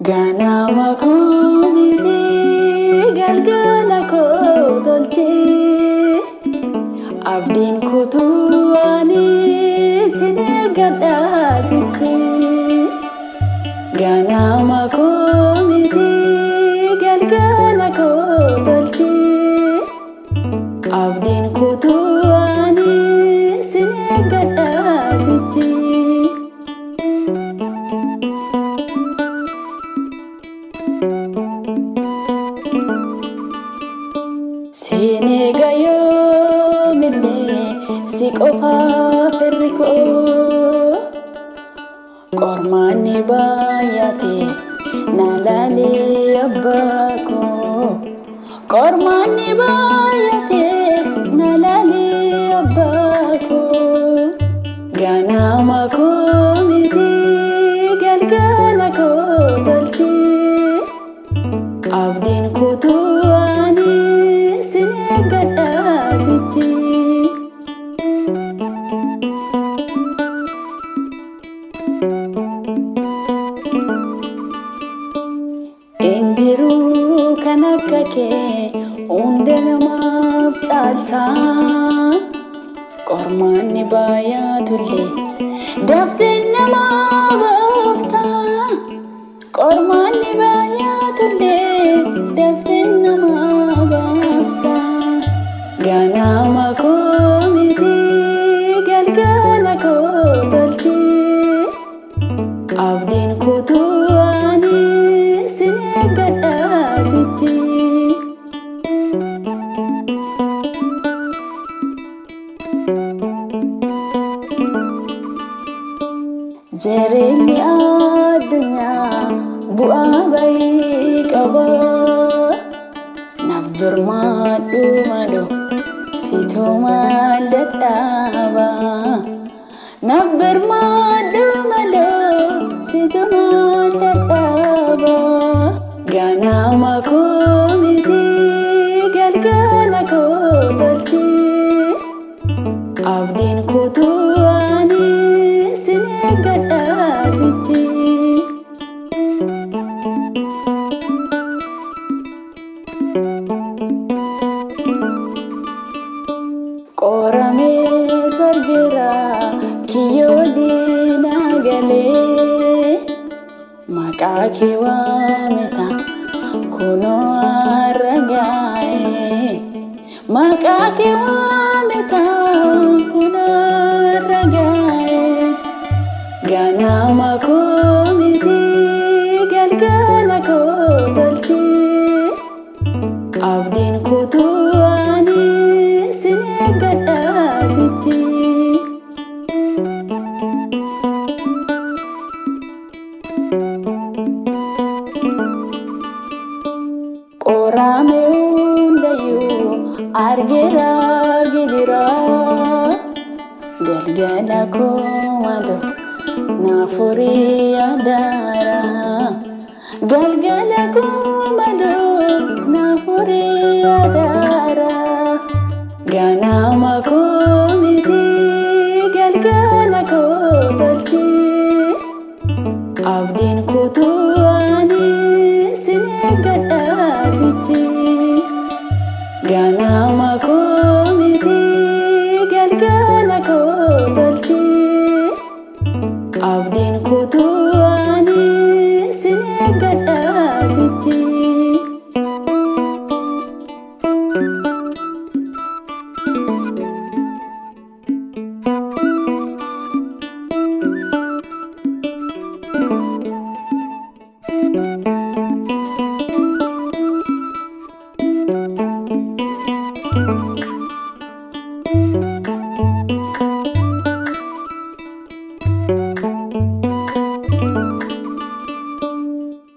Ganamaa Koo miti galgala Koo Tolchi abdiin kutuu ani sinee gadhaasichi. Ganamaa Koo miti galgala Koo Tolchi abdiin kutuu ani sinee gadhaasichi. Sinega yoomille si qofaaf hirri koo qormaanni baay'ate na laalee abbaa koo qormaanni baay'ates na laalee abbaa koo. Ganamaa Koo miti galgala Koo Tolchi abdiin kutuu ani sinee gadhaasichi. Injiru kan akka kee hunda namaaf caalta qormaanni baay'atullee daftee namaa baafta. Qormaanni baay'atullee daftee namaa baafta. Ganamaa Koo miti galgala Koo Tolchi abdiin kutuu ani sinee gadhaasichi. Jireenyi addunyaa bu'aa bayii qaba naaf birmadhu malu situu maal dadhaba. Naaf birmadhu malu situu maal dadhaba. Ganamaa Koo miti galgala Koo Tolchi abdiin kutuu ani sinee gadhaasichi. Qoramee sargira kiyyoo diinaa galee maqaa kee waameta kunoo har'a gaa'e. Maqaa kee waameta kunoo har'a gaa'e. Ganamaa Koo miti galgala Koo Tolchi abdiin kutuu ani sinee gadhaasichi. Qoramee hundayyuu argeera gidira galgala Koo malu na furii adaara. Galgala Koo